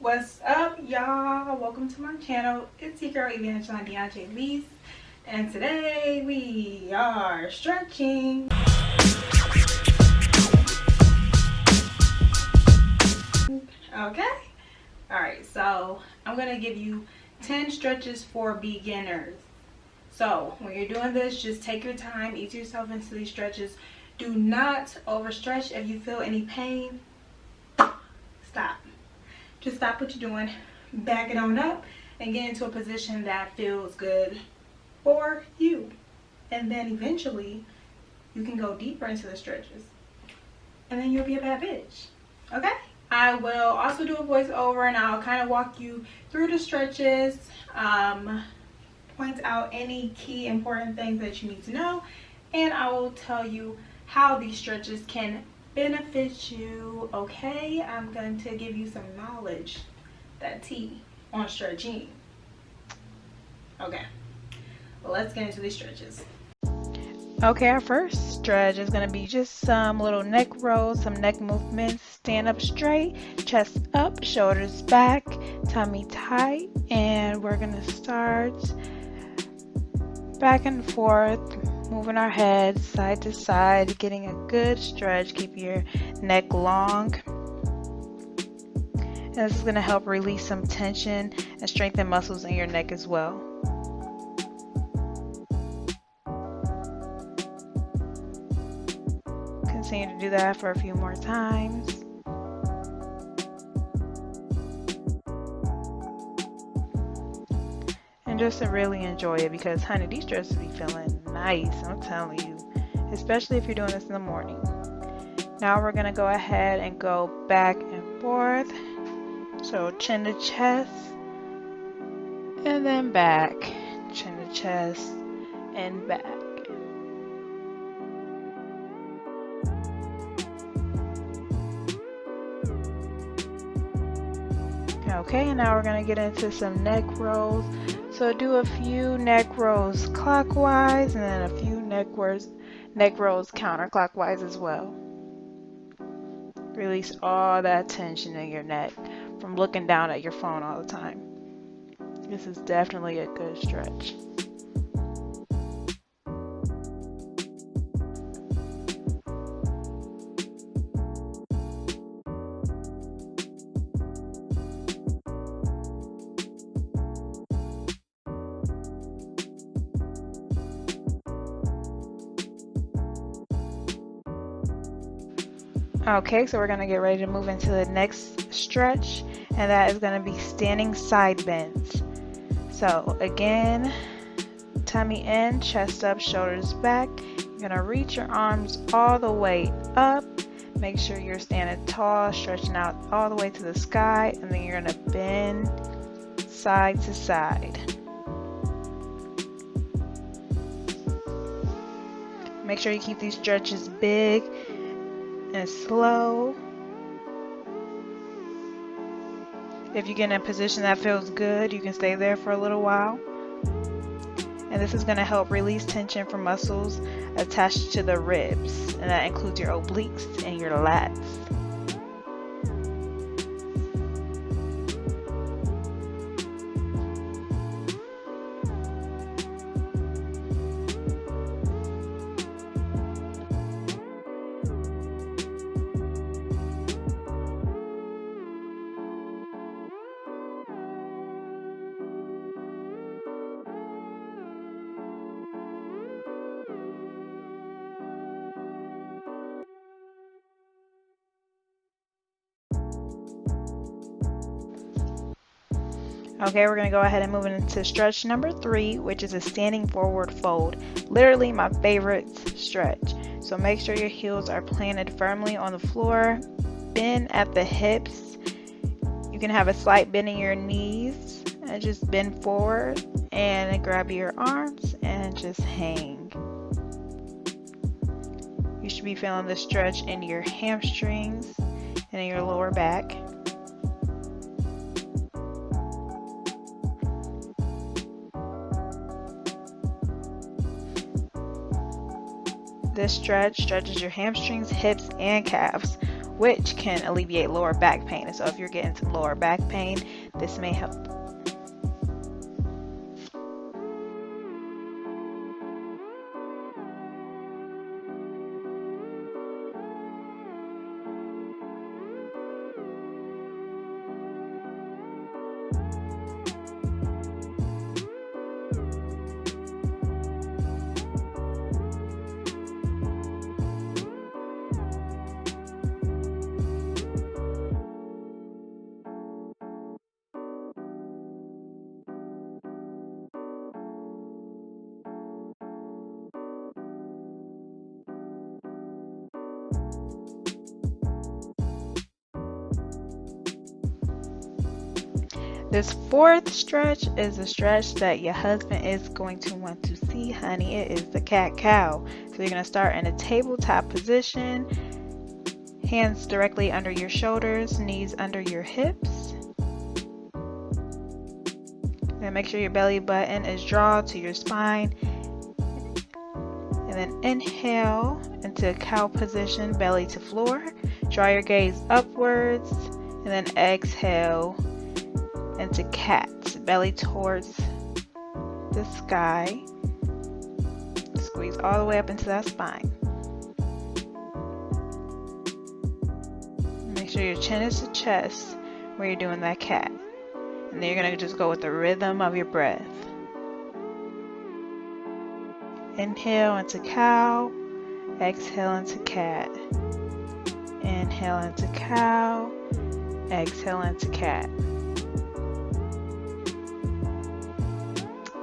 What's up, y'all? Welcome to my channel. It's your girl Evangeline DeAndre Lise, and today we are stretching. Okay. Alright, so I'm gonna give you 10 stretches for beginners. So when you're doing this, just take your time, ease yourself into these stretches. Do not overstretch. If you feel any pain, stop. Just stop what you're doing, back it on up, and get into a position that feels good for you. And then eventually, you can go deeper into the stretches. And then you'll be a bad bitch. Okay? I will also do a voiceover and I'll kind of walk you through the stretches, point out any key important things that you need to know, and I will tell you how these stretches can benefit you. Okay, I'm going to give you some knowledge, that tea on stretching. Okay, well, let's get into these stretches. Okay, our first stretch is going to be just some little neck rolls, some neck movements. Stand up straight, chest up, shoulders back, tummy tight, and we're going to start back and forth, moving our head side to side, getting a good stretch. Keep your neck long. And this is going to help release some tension and strengthen muscles in your neck as well. Continue to do that for a few more times. And just to really enjoy it, because honey, these stretches be feeling nice, I'm telling you, especially if you're doing this in the morning. Now we're going to go ahead and go back and forth. So chin to chest and then back, chin to chest and back. Okay, and now we're going to get into some neck rolls. So do a few neck rolls clockwise and then a few neck rolls counterclockwise as well. Release all that tension in your neck from looking down at your phone all the time. This is definitely a good stretch. Okay, so we're going to get ready to move into the next stretch, and that is going to be standing side bends. So again, tummy in, chest up, shoulders back. You're going to reach your arms all the way up. Make sure you're standing tall, stretching out all the way to the sky, and then you're going to bend side to side. Make sure you keep these stretches big and slow. If you get in a position that feels good, you can stay there for a little while. And this is going to help release tension from muscles attached to the ribs, and that includes your obliques and your lats. Okay, we're going to go ahead and move into stretch number 3, which is a standing forward fold. Literally my favorite stretch. So make sure your heels are planted firmly on the floor. Bend at the hips. You can have a slight bend in your knees and just bend forward and grab your arms and just hang. You should be feeling the stretch in your hamstrings and in your lower back. This stretch stretches your hamstrings, hips, and calves, which can alleviate lower back pain. And so if you're getting some lower back pain, this may help. This fourth stretch is a stretch that your husband is going to want to see, honey. It is the cat-cow. So you're going to start in a tabletop position, hands directly under your shoulders, knees under your hips. And make sure your belly button is drawn to your spine. And then inhale into a cow position, belly to floor. Draw your gaze upwards, and then exhale into cat, belly towards the sky. Squeeze all the way up into that spine. Make sure your chin is to chest where you're doing that cat. And then you're going to just go with the rhythm of your breath. Inhale into cow, exhale into cat. Inhale into cow, exhale into cat.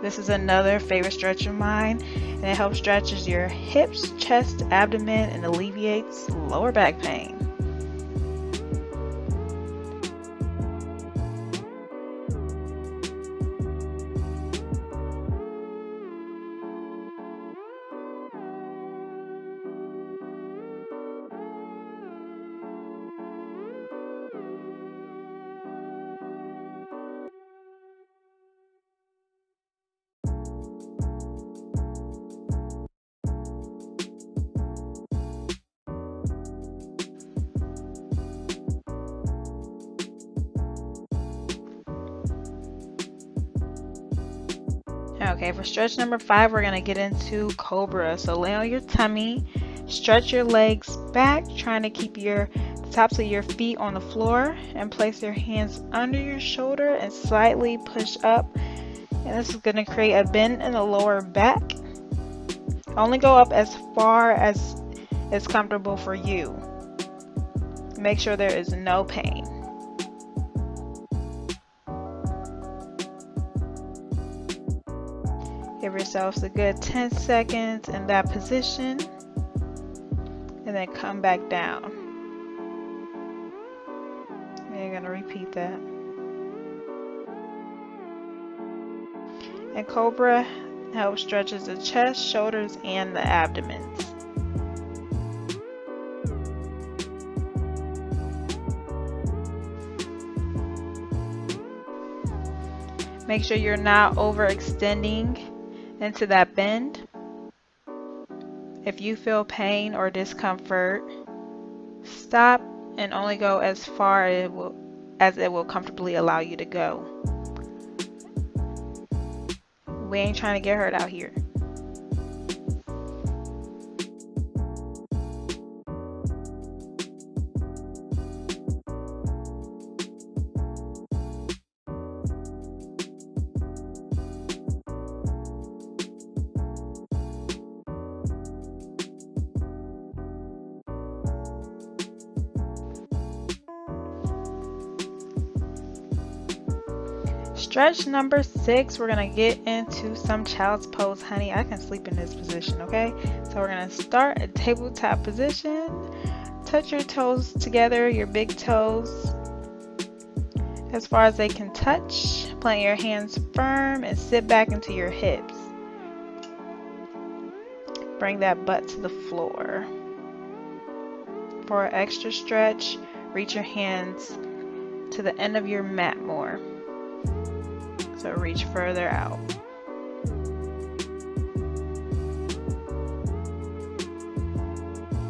This is another favorite stretch of mine, and it helps stretches your hips, chest, abdomen, and alleviates lower back pain. Okay, for stretch number 5, we're going to get into Cobra. So lay on your tummy, stretch your legs back, trying to keep the tops of your feet on the floor, and place your hands under your shoulder and slightly push up. And this is going to create a bend in the lower back. Only go up as far as is comfortable for you. Make sure there is no pain. Give yourselves a good 10 seconds in that position, and then come back down. And you're going to repeat that. And Cobra helps stretches the chest, shoulders, and the abdomen. Make sure you're not overextending into that bend. If you feel pain or discomfort, stop and only go as far as it will comfortably allow you to go. We ain't trying to get hurt out here. Stretch number 6, we're going to get into some child's pose, honey. I can sleep in this position, okay? So we're going to start a tabletop position. Touch your toes together, your big toes, as far as they can touch. Plant your hands firm and sit back into your hips. Bring that butt to the floor. For an extra stretch, reach your hands to the end of your mat more. So reach further out.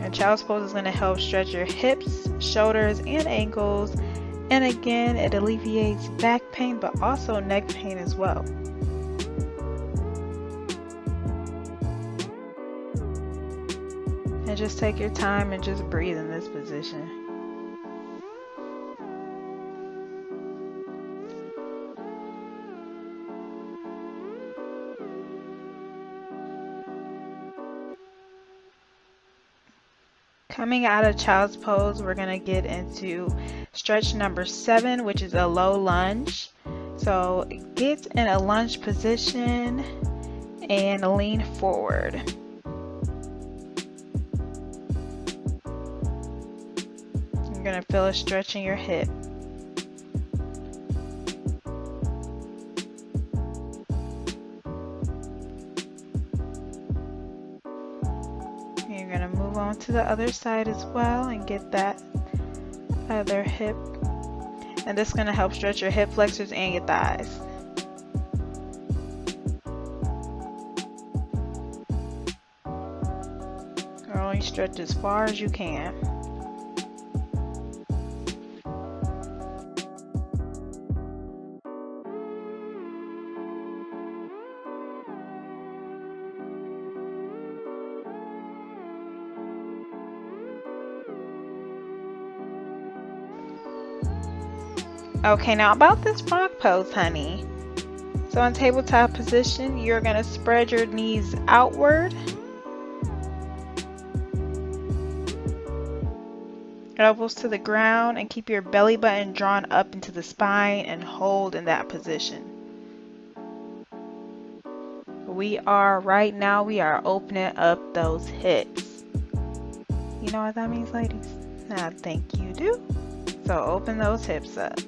And child's pose is going to help stretch your hips shoulders, and ankles. And again, it alleviates back pain, but also neck pain as well. And just take your time and just breathe in this position. Coming out of child's pose, we're going to get into stretch number 7, which is a low lunge. So get in a lunge position and lean forward. You're going to feel a stretch in your hip. You're going to move on to the other side as well and get that other hip. And this is going to help stretch your hip flexors and your thighs. Only stretch as far as you can. Okay, now about this frog pose, honey. So in tabletop position, you're going to spread your knees outward. Elbows to the ground, and keep your belly button drawn up into the spine and hold in that position. Right now, we are opening up those hips. You know what that means, ladies? I think you do. So open those hips up.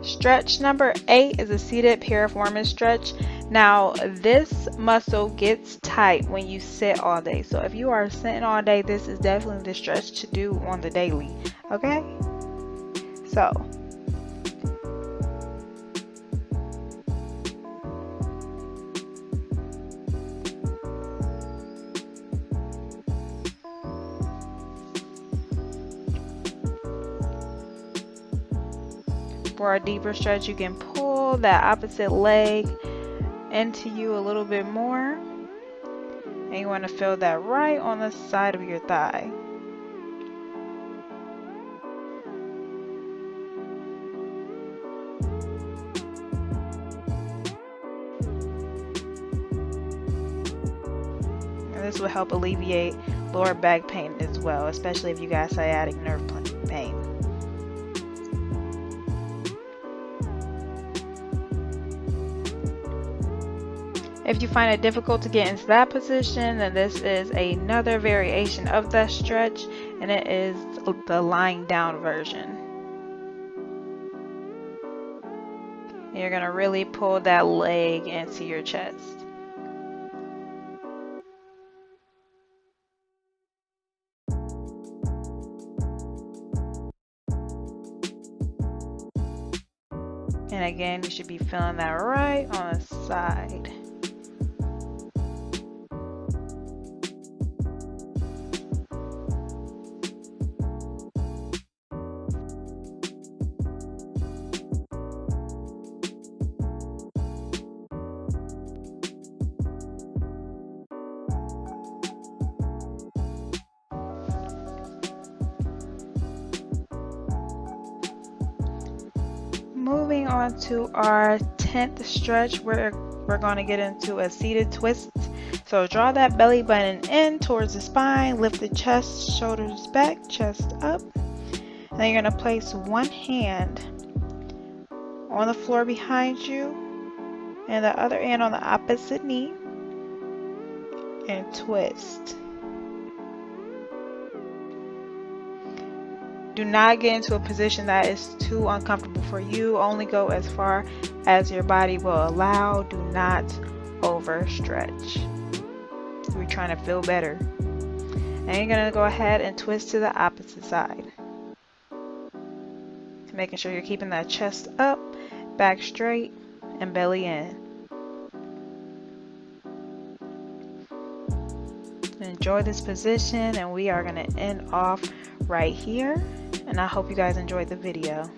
Stretch number 8 is a seated piriformis stretch. Now this muscle gets tight when you sit all day. So if you are sitting all day, this is definitely the stretch to do on the daily. Okay? So for a deeper stretch, you can pull that opposite leg into you a little bit more, and you want to feel that right on the side of your thigh. And this will help alleviate lower back pain as well, especially if you got sciatic nerve pain. If you find it difficult to get into that position, then this is another variation of that stretch, and it is the lying down version. And you're going to really pull that leg into your chest. And again, you should be feeling that right on the side. Moving on to our 10th stretch, we're going to get into a seated twist. So draw that belly button in towards the spine, lift the chest, shoulders back, chest up. And then you're going to place one hand on the floor behind you and the other hand on the opposite knee and twist. Do not get into a position that is too uncomfortable for you. Only go as far as your body will allow. Do not overstretch. We're trying to feel better. And you're going to go ahead and twist to the opposite side. Making sure you're keeping that chest up, back straight, and belly in. Enjoy this position, and we are going to end off right here. And I hope you guys enjoyed the video.